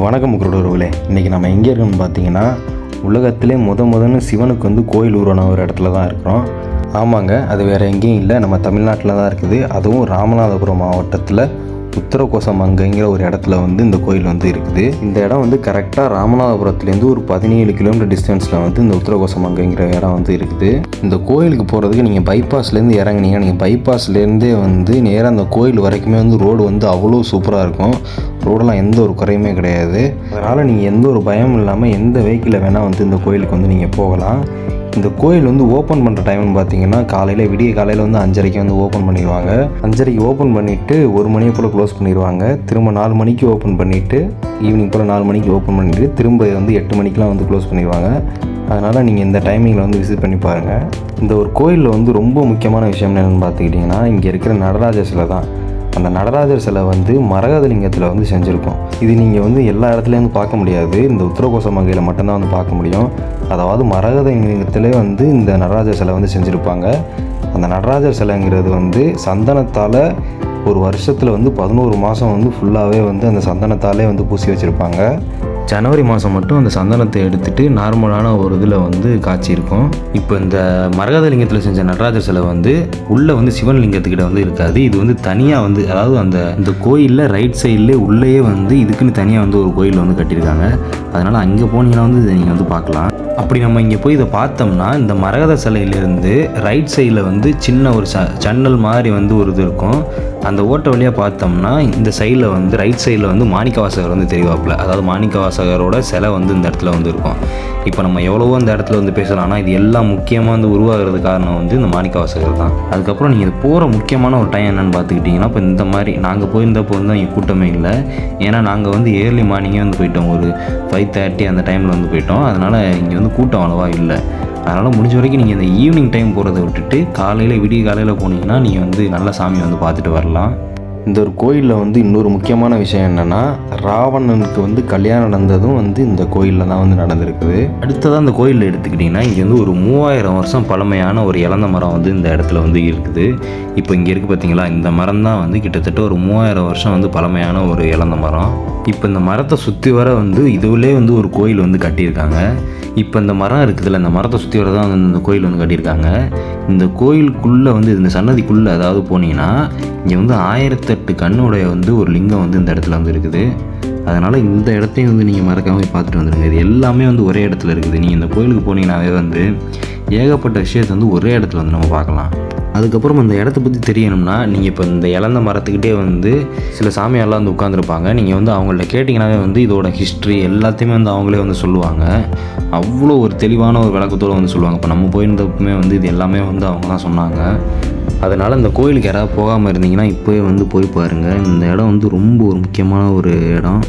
வணக்கம் முகரோடர்களே. இன்றைக்கி நம்ம எங்கே இருக்கோம்னு பார்த்தீங்கன்னா, உலகத்திலே முதன்னு சிவனுக்கு வந்து கோயில் உருவான ஒரு இடத்துல தான் இருக்கிறோம். ஆமாங்க, அது வேறு எங்கேயும் இல்லை, நம்ம தமிழ்நாட்டில் தான் இருக்குது. அதுவும் ராமநாதபுரம் மாவட்டத்தில் உத்தரகோசமங்கைங்கிற ஒரு இடத்துல வந்து இந்த கோயில் வந்து இருக்குது. இந்த இடம் வந்து கரெக்டாக ராமநாதபுரத்துலேருந்து ஒரு 17 கிலோமீட்டர் டிஸ்டன்ஸில் வந்து இந்த உத்தரகோசமங்கைங்கிற இடம் வந்து இருக்குது. இந்த கோயிலுக்கு போகிறதுக்கு நீங்கள் பைபாஸ்லேருந்து இறங்குனீங்க, நீங்கள் பைபாஸ்லேருந்தே வந்து நேராக அந்த கோயில் வரைக்குமே வந்து ரோடு வந்து அவ்வளோ சூப்பராக இருக்கும். ரோடெல்லாம் எந்த ஒரு குறையுமே கிடையாது. அதனால் நீங்கள் எந்த ஒரு பயமும் இல்லாமல் எந்த வெஹிக்கிளில் வேணால் வந்து இந்த கோயிலுக்கு வந்து நீங்கள் போகலாம். இந்த கோயில் வந்து ஓப்பன் பண்ணுற டைம்னு பார்த்தீங்கன்னா, விடிய காலையில் வந்து 5:30 வந்து ஓப்பன் பண்ணிடுவாங்க. 5:30 ஓப்பன் பண்ணிவிட்டு 1 மணியை போல் க்ளோஸ் பண்ணிடுவாங்க. திரும்ப 4 மணிக்கு ஓப்பன் பண்ணிவிட்டு ஈவினிங் போல் 4 மணிக்கு ஓப்பன் பண்ணிவிட்டு திரும்ப வந்து 8 மணிக்கெலாம் வந்து க்ளோஸ் பண்ணிடுவாங்க. அதனால் நீங்கள் இந்த டைமிங்கில் வந்து விசிட் பண்ணி பாருங்கள். இந்த ஒரு கோயிலில் வந்து ரொம்ப முக்கியமான விஷயம் என்னென்னு பார்த்துக்கிட்டிங்கன்னா, இங்கே இருக்கிற நடராஜர் சிலை தான். அந்த நடராஜர் சிலை வந்து மரகதலிங்கத்தில் வந்து செஞ்சுருக்கோம். இது நீங்கள் வந்து எல்லா இடத்துலையும் பார்க்க முடியாது, இந்த உத்தரகோசமங்கையில் மட்டும்தான் வந்து பார்க்க முடியும். அதாவது மரகதலிங்கத்திலே வந்து இந்த நடராஜர் சிலை வந்து செஞ்சுருப்பாங்க. அந்த நடராஜர் சிலைங்கிறது வந்து சந்தனத்தால் ஒரு வருஷத்தில் வந்து 11 மாதம் வந்து ஃபுல்லாகவே வந்து அந்த சந்தனத்தாலே வந்து பூசி வச்சுருப்பாங்க. ஜனவரி மாதம் மட்டும் அந்த சந்தனத்தை எடுத்துகிட்டு நார்மலான ஒரு இதில் வந்து காய்ச்சிருக்கும். இப்போ இந்த மரகதலிங்கத்தில் செஞ்ச நடராஜர் சிலை வந்து உள்ளே வந்து சிவன் லிங்கத்துக்கிட்ட வந்து இருக்காது. இது வந்து தனியாக வந்து, அதாவது இந்த கோயிலில் ரைட் சைட்லேயே உள்ளேயே வந்து இதுக்குன்னு தனியாக வந்து ஒரு கோயில் வந்து கட்டியிருக்காங்க. அதனால் அங்கே போனீங்கன்னா வந்து இதை நீங்கள் வந்து பார்க்கலாம். அப்படி நம்ம இங்கே போய் இதை பார்த்தோம்னா, இந்த மரகத சிலையிலேருந்து ரைட் சைடில் வந்து சின்ன ஒரு சன்னல் மாதிரி வந்து ஒரு இது இருக்கும். அந்த ஓட்டை வழியாக பார்த்தோம்னா இந்த சைடில் வந்து ரைட் சைடில் வந்து மாணிக்கவாசகர் வந்து தெரிவாப்பில். அதாவது மாணிக்கவாசகரோட சிலை வந்து இந்த இடத்துல வந்து இருக்கும். இப்போ நம்ம எவ்வளவோ அந்த இடத்துல வந்து பேசலாம்னா, இது எல்லாம் முக்கியமாக வந்து உருவாகிறது காரணம் வந்து இந்த மாணிக்கவாசகர் தான். அதுக்கப்புறம் நீங்கள் இது போகிற முக்கியமான ஒரு டைம் என்னென்னு பார்த்துக்கிட்டிங்கன்னா, இப்போ இந்த மாதிரி நாங்கள் போயிருந்தப்போ வந்து இங்கே கூட்டமே இல்லை. ஏன்னா நாங்கள் வந்து ஏர்லி மார்னிங்கே வந்து போயிட்டோம், ஒரு 5:30 அந்த டைமில் வந்து போயிட்டோம். அதனால் இங்கே வந்து கூட்டம் அவ்வளோவா இல்லை. அதனால் முடிஞ்ச வரைக்கும் நீங்கள் இந்த ஈவினிங் டைம் போகிறத விட்டுட்டு விடிய காலையில் போனீங்கன்னா நீங்கள் வந்து நல்ல சாமி வந்து பார்த்துட்டு வரலாம். இந்த ஒரு கோயிலில் வந்து இன்னொரு முக்கியமான விஷயம் என்னென்னா, ராவணனுக்கு வந்து கல்யாணம் நடந்ததும் வந்து இந்த கோயிலில் தான் வந்து நடந்திருக்குது. அடுத்ததாக அந்த கோயிலில் எடுத்துக்கிட்டிங்கன்னா, இங்கே வந்து ஒரு 3000 வருஷம் பழமையான ஒரு இலந்த மரம் வந்து இந்த இடத்துல வந்து இருக்குது. இப்போ இங்கே இருக்குது பார்த்தீங்களா, இந்த மரம் தான் வந்து கிட்டத்தட்ட ஒரு 3000 வருஷம் வந்து பழமையான ஒரு இலந்த மரம். இப்போ இந்த மரத்தை சுற்றி வர வந்து இதுவிலே வந்து ஒரு கோயில் வந்து கட்டியிருக்காங்க. இப்போ இந்த மரம் இருக்குதுல்ல, இந்த மரத்தை சுற்றி வர தான் வந்து இந்த கோயில் வந்து கட்டியிருக்காங்க. இந்த கோயிலுக்குள்ளே வந்து இந்த சன்னதிக்குள்ளே அதாவது போனீங்கன்னா, இங்கே வந்து 1008 கண்ணுடைய வந்து ஒரு லிங்கம் வந்து இந்த இடத்துல வந்து இருக்குது. அதனால் இந்த இடத்தையும் வந்து நீங்கள் மறக்காமல் பார்த்துட்டு வந்துடுங்க. இது எல்லாமே வந்து ஒரே இடத்துல இருக்குது. நீங்கள் இந்த கோயிலுக்கு போனீங்கன்னாவே வந்து ஏகப்பட்ட விஷயத்தை வந்து ஒரே இடத்துல வந்து நம்ம பார்க்கலாம். அதுக்கப்புறம் அந்த இடத்த பற்றி தெரியணும்னா, நீங்கள் இப்போ இந்த இலந்த மரத்துக்கிட்டே வந்து சில சாமியாரெலாம் வந்து உட்காந்துருப்பாங்க. நீங்கள் வந்து அவங்கள்ட்ட கேட்டிங்கனாவே வந்து இதோட ஹிஸ்ட்ரி எல்லாத்தையுமே வந்து அவங்களே வந்து சொல்லுவாங்க. அவ்வளோ ஒரு தெளிவான ஒரு விளக்கத்தோடு வந்து சொல்லுவாங்க. இப்போ நம்ம போயிருந்தப்பமே வந்து இது எல்லாமே வந்து அவங்க தான் சொன்னாங்க. அதனால் இந்த கோயிலுக்கு யாராவது போகாமல் இருந்தீங்கன்னா இப்போயே வந்து போய் பாருங்கள். இந்த இடம் வந்து ரொம்ப ஒரு முக்கியமான ஒரு இடம்.